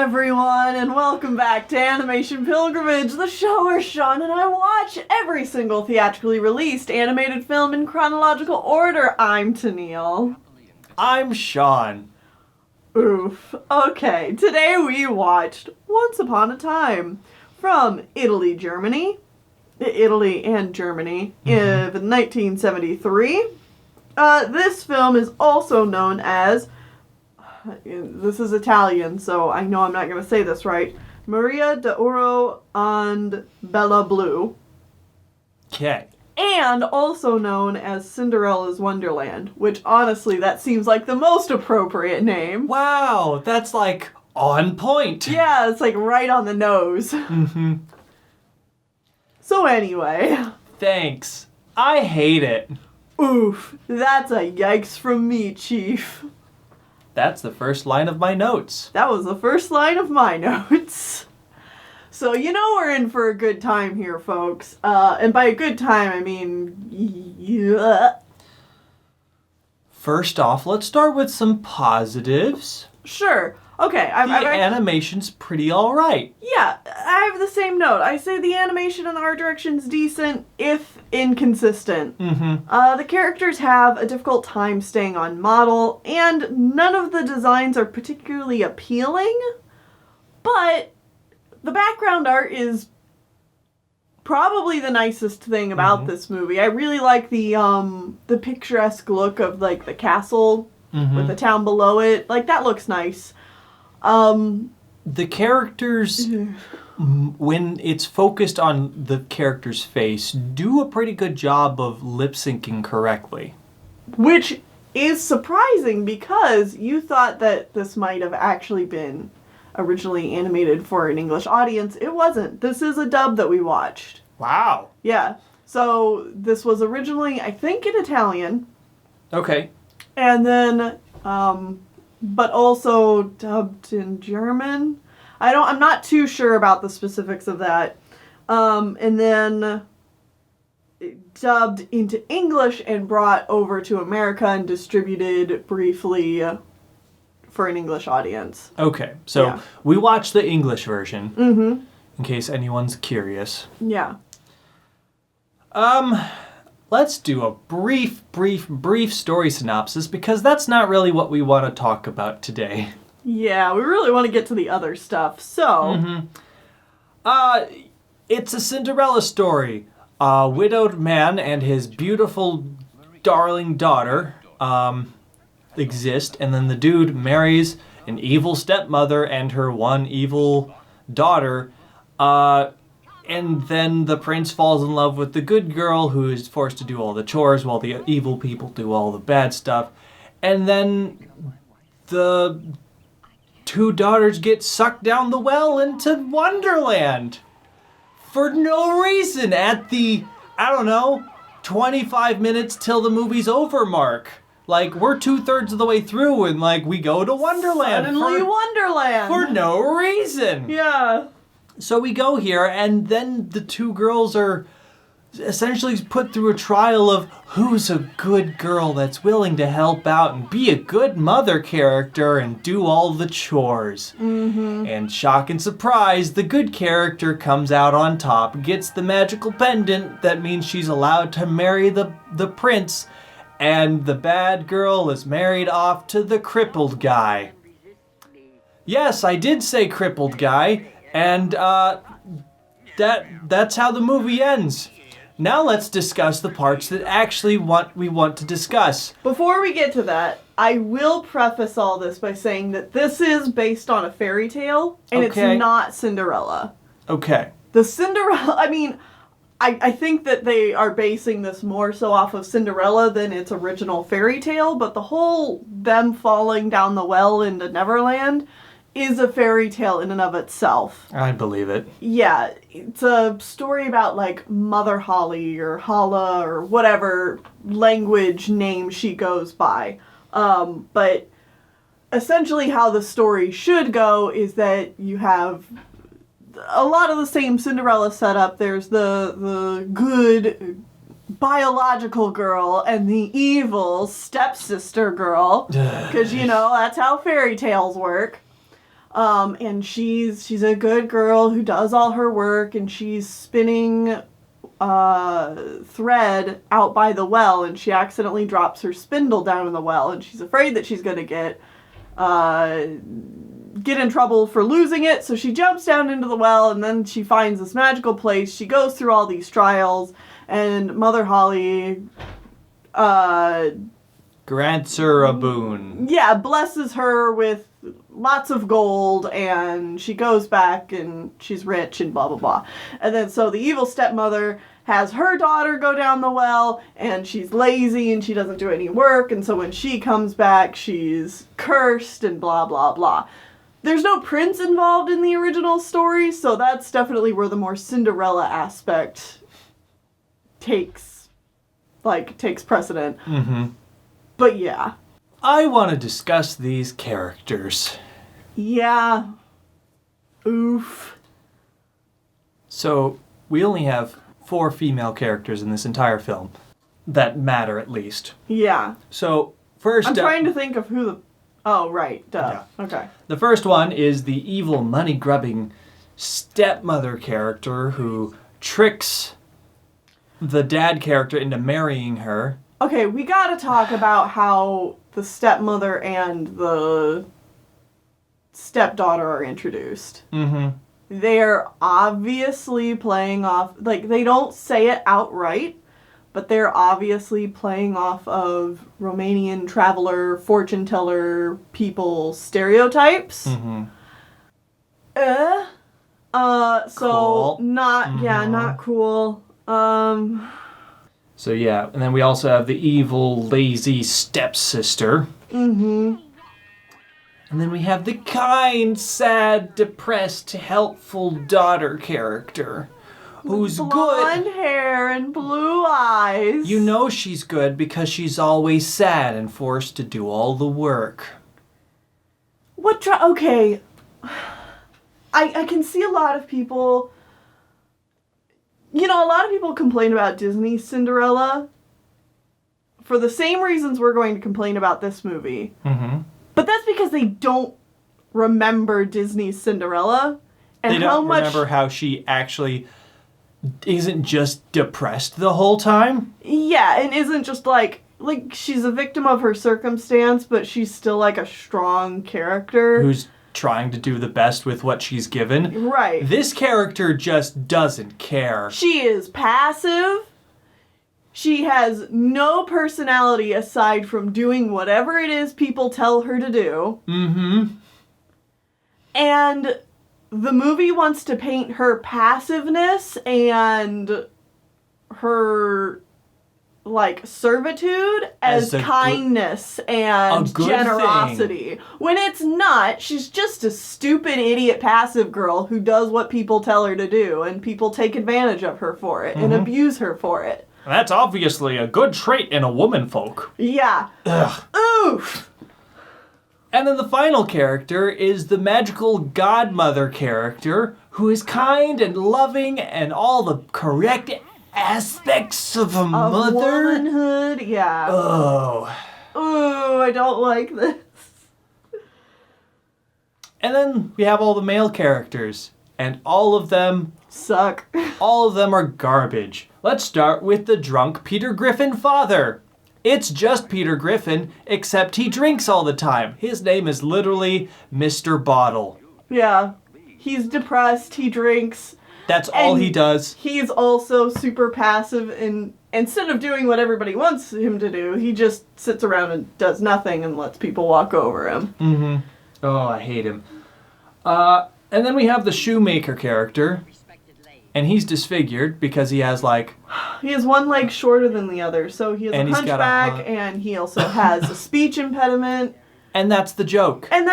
everyone, and welcome back to Animation Pilgrimage, the show where Sean and I watch every single theatrically released animated film in chronological order. I'm Tennille. I'm Sean. Oof. Okay, today we watched Once Upon a Time from Italy and Germany in 1973. This film is also known as, this is Italian, so I know I'm not going to say this right, Maria d'Oro and Bella Blue. Okay. And also known as Cinderella's Wonderland, which honestly, that seems like the most appropriate name. Wow, that's like on point. Yeah, it's like right on the nose. Mm-hmm. So anyway. Thanks. I hate it. Oof, that's a yikes from me, Chief. That's the first line of my notes. That was the first line of my notes. So you know we're in for a good time here, folks. And by a good time, I mean... yeah. First off, let's start with some positives. Sure. Okay. The animation's pretty alright. Yeah, I have the same note. I say the animation in the art direction's decent, if inconsistent. Mm-hmm. The characters have a difficult time staying on model, and none of the designs are particularly appealing, but the background art is probably the nicest thing about this movie. I really like the picturesque look of, like, the castle with the town below it. Like, that looks nice. The characters, when it's focused on the character's face, do a pretty good job of lip-syncing correctly. Which is surprising because you thought that this might have actually been originally animated for an English audience. It wasn't. This is a dub that we watched. Wow. Yeah. So this was originally, I think, in Italian. Okay. And then, but also dubbed in German. I'm not too sure about the specifics of that. And then dubbed into English and brought over to America and distributed briefly for an English audience. Okay, so we watched the English version, in case anyone's curious. Yeah. Let's do a brief story synopsis, because that's not really what we want to talk about today. Yeah, we really want to get to the other stuff, so... It's a Cinderella story. A widowed man and his beautiful, darling daughter, exist, and then the dude marries an evil stepmother and her one evil daughter, and then the prince falls in love with the good girl who is forced to do all the chores while the evil people do all the bad stuff. And then the two daughters get sucked down the well into Wonderland. For no reason at the, 25 minutes till the movie's over mark. Like, we're 2/3 of the way through and, like, we go to Wonderland. Suddenly Wonderland! For no reason. Yeah. So we go here, and then the two girls are essentially put through a trial of who's a good girl that's willing to help out and be a good mother character and do all the chores. And shock and surprise, the good character comes out on top, gets the magical pendant that means she's allowed to marry the prince, and the bad girl is married off to the crippled guy. Yes, I did say crippled guy. And that's how the movie ends. Now let's discuss the parts that actually we want to discuss. Before we get to that, I will preface all this by saying that this is based on a fairy tale, and it's not Cinderella. Okay. The Cinderella, I think that they are basing this more so off of Cinderella than its original fairy tale, but the whole them falling down the well into Neverland is a fairy tale in and of itself. I believe it. Yeah, it's a story about, like, Mother Holly or Hala or whatever language name she goes by. But essentially how the story should go is that you have a lot of the same Cinderella setup. There's the good biological girl and the evil stepsister girl. Because, that's how fairy tales work. And she's a good girl who does all her work, and she's spinning thread out by the well, and she accidentally drops her spindle down in the well, and she's afraid that she's going to get in trouble for losing it, so she jumps down into the well, and then she finds this magical place. She goes through all these trials, and Mother Holly grants her a boon. Yeah, blesses her with lots of gold, and she goes back and she's rich and blah blah blah. And then so the evil stepmother has her daughter go down the well, and she's lazy and she doesn't do any work, and so when she comes back she's cursed and blah blah blah. There's no prince involved in the original story, so that's definitely where the more Cinderella aspect takes precedent. Mm-hmm. But yeah. I want to discuss these characters. Yeah. Oof. So, we only have 4 female characters in this entire film. That matter, at least. Yeah. So, first... I'm trying to think of who the... Oh, right. Duh. Yeah. Okay. The first one is the evil, money-grubbing stepmother character who tricks the dad character into marrying her. Okay, we gotta talk about how the stepmother and the stepdaughter are introduced. Mm-hmm. They're obviously playing off... Like, they don't say it outright, but they're obviously playing off of Romanian traveler, fortune teller people stereotypes. Mm-hmm. So cool. not cool. So yeah, and then we also have the evil, lazy stepsister. Mm-hmm. And then we have the kind, sad, depressed, helpful daughter character. Who's Blonde good. hair and blue eyes. You know she's good because she's always sad and forced to do all the work. Okay. I can see a lot of people... You know, a lot of people complain about Disney's Cinderella for the same reasons we're going to complain about this movie. Mm-hmm. But that's because they don't remember Disney's Cinderella. And they don't remember how she actually isn't just depressed the whole time. Yeah, and isn't just like she's a victim of her circumstance, but she's still like a strong character. Who's trying to do the best with what she's given. Right. This character just doesn't care. She is passive. She has no personality aside from doing whatever it is people tell her to do. Mm-hmm. And the movie wants to paint her passiveness and her, servitude as kindness and generosity. Thing. When it's not, she's just a stupid, idiot, passive girl who does what people tell her to do, and people take advantage of her for it and abuse her for it. That's obviously a good trait in a womanfolk. Yeah. Ugh. Oof! And then the final character is the magical godmother character who is kind and loving and all the correct aspects of a mother. Womanhood, yeah. Oh. Ooh, I don't like this. And then we have all the male characters, and all of them suck. All of them are garbage. Let's start with the drunk Peter Griffin father. It's just Peter Griffin, except he drinks all the time. His name is literally Mr. Bottle. Yeah. He's depressed, he drinks. That's all he does. He's also super passive, and instead of doing what everybody wants him to do, he just sits around and does nothing and lets people walk over him. Mm-hmm. Oh, I hate him. And then we have the Shoemaker character, and he's disfigured because he has He has one leg shorter than the other, so he has a hunchback, and he also has a speech impediment. And that's the joke. And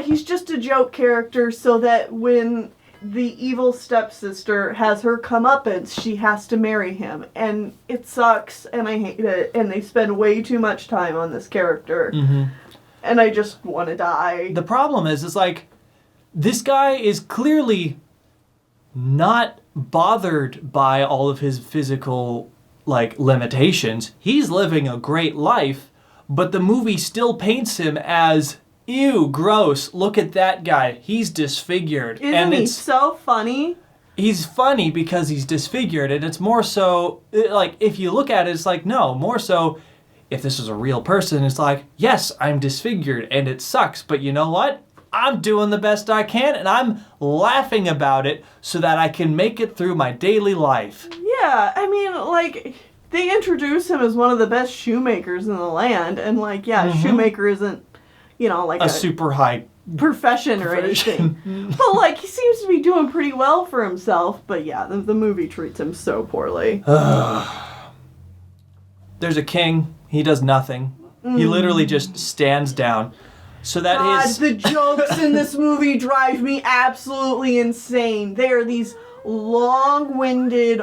he's just a joke character so that when the evil stepsister has her comeuppance, she has to marry him. And it sucks, and I hate it, and they spend way too much time on this character. Mm-hmm. And I just want to die. The problem is this guy is clearly not bothered by all of his physical, limitations. He's living a great life, but the movie still paints him as ew, gross, look at that guy. He's disfigured. Isn't he so funny? He's funny because he's disfigured, and it's more so, like, if you look at it, it's like, no, more so, if this was a real person, it's like, yes, I'm disfigured, and it sucks, but you know what? I'm doing the best I can, and I'm laughing about it so that I can make it through my daily life. Yeah, I mean, like, they introduce him as one of the best shoemakers in the land, and, like, yeah, shoemaker isn't, you know, like a super high profession or anything. But, like, he seems to be doing pretty well for himself, but yeah, the movie treats him so poorly. There's a king, he does nothing. He literally just stands down. So that God, is... the jokes in this movie drive me absolutely insane. They are these long-winded,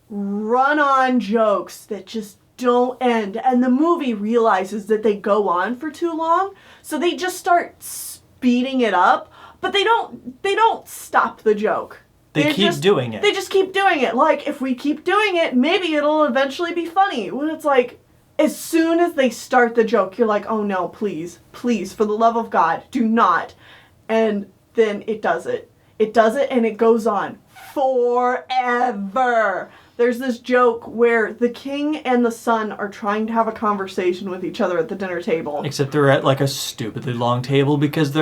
run-on jokes that just don't end. And the movie realizes that they go on for too long, so they just start speeding it up, but they don't stop the joke. They keep doing it. They just keep doing it. Like, if we keep doing it, maybe it'll eventually be funny. When it's like, as soon as they start the joke, you're like, oh no, please, please, for the love of God, do not. And then it does it. It does it, and it goes on forever. There's this joke where the king and the son are trying to have a conversation with each other at the dinner table. Except they're at like a stupidly long table because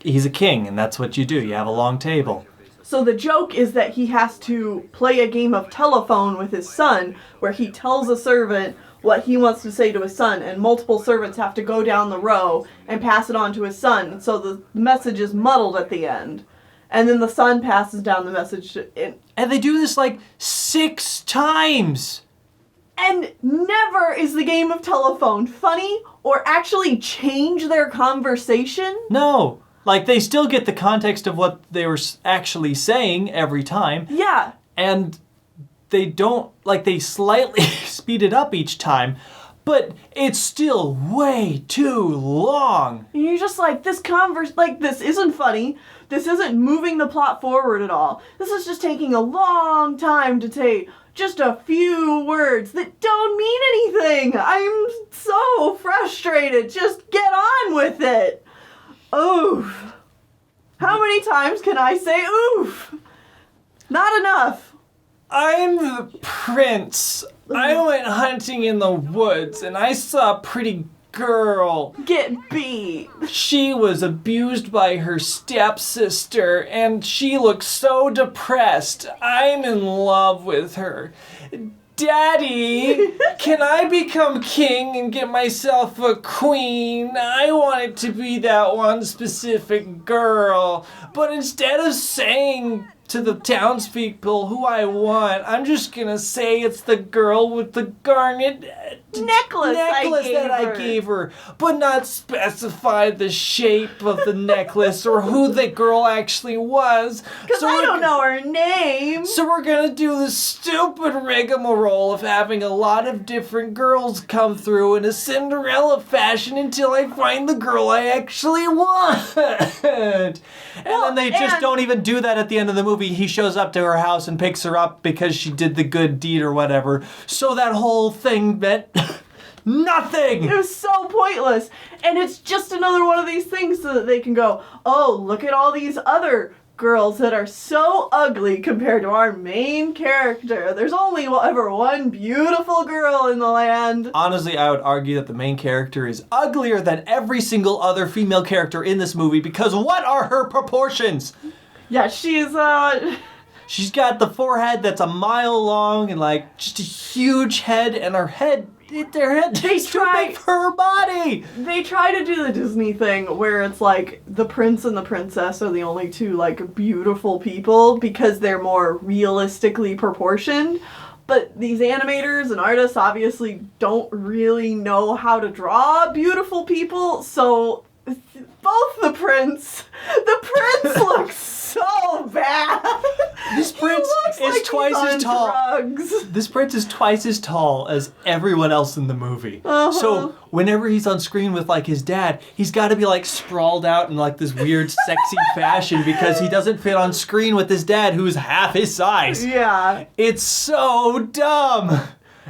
he's a king, and that's what you do. You have a long table. So the joke is that he has to play a game of telephone with his son where he tells a servant what he wants to say to his son, and multiple servants have to go down the row and pass it on to his son, so the message is muddled at the end. And then the son passes down the message. And they do this like 6 times! And never is the game of telephone funny or actually change their conversation. No! Like, they still get the context of what they were actually saying every time. Yeah. And they don't, like, they slightly speed it up each time, but it's still way too long. And you're just like, this isn't funny. This isn't moving the plot forward at all. This is just taking a long time to say just a few words that don't mean anything. I'm so frustrated. Just get on with it. Oof. How many times can I say oof? Not enough. I'm the prince. I went hunting in the woods and I saw a pretty girl. Get beat. She was abused by her stepsister and she looked so depressed. I'm in love with her. Daddy, can I become king and get myself a queen? I want it to be that one specific girl. But instead of saying to the townspeople who I want, I'm just gonna say it's the girl with the garnet necklace I gave her, but not specify the shape of the necklace or who the girl actually was. Because I don't know her name. So we're gonna do the stupid rigmarole of having a lot of different girls come through in a Cinderella fashion until I find the girl I actually want. And then they just don't even do that at the end of the movie. He shows up to her house and picks her up because she did the good deed or whatever. So that whole thing meant nothing! It was so pointless. And it's just another one of these things so that they can go, oh, look at all these other girls that are so ugly compared to our main character. There's only ever one beautiful girl in the land. Honestly, I would argue that the main character is uglier than every single other female character in this movie because what are her proportions? Yeah, she's She's got the forehead that's a mile long and like just a huge head, and her head, their head is too big for her body. They try to do the Disney thing where it's like the prince and the princess are the only two like beautiful people because they're more realistically proportioned. But these animators and artists obviously don't really know how to draw beautiful people, so both the prince looks so bad. This prince is twice as tall. Drugs. This prince is twice as tall as everyone else in the movie. So whenever he's on screen with like his dad, he's got to be like sprawled out in like this weird sexy fashion because he doesn't fit on screen with his dad who's half his size. Yeah. It's so dumb.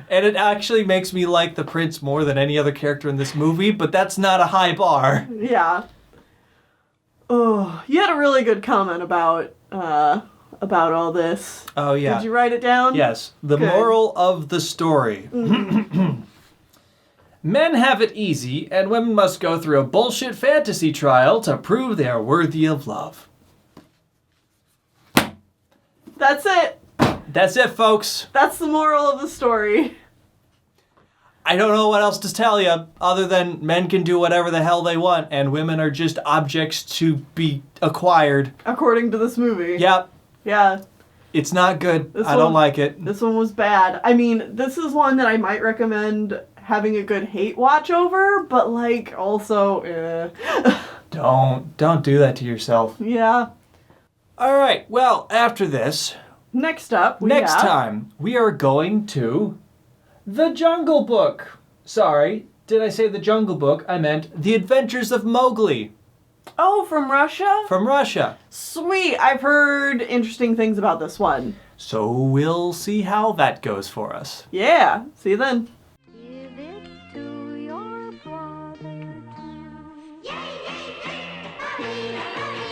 And it actually makes me like the prince more than any other character in this movie, but that's not a high bar. Yeah. Oh, you had a really good comment about all this. Oh, yeah. Did you write it down? Yes. The Good. moral of the story. Men have it easy, and women must go through a bullshit fantasy trial to prove they are worthy of love. That's it. That's it, folks. That's the moral of the story. I don't know what else to tell you, other than men can do whatever the hell they want, and women are just objects to be acquired. According to this movie. Yep. Yeah. It's not good. I don't like it. This one was bad. I mean, this is one that I might recommend having a good hate watch over, but like also, Don't do that to yourself. Yeah. All right. Well, after this, Next up, next time we are going to The Jungle Book. Sorry, did I say The Jungle Book? I meant The Adventures of Mowgli. Oh, from Russia? From Russia. Sweet. I've heard interesting things about this one. So we'll see how that goes for us. Yeah. See you then. Give it to your brother. Yay, yay, yay!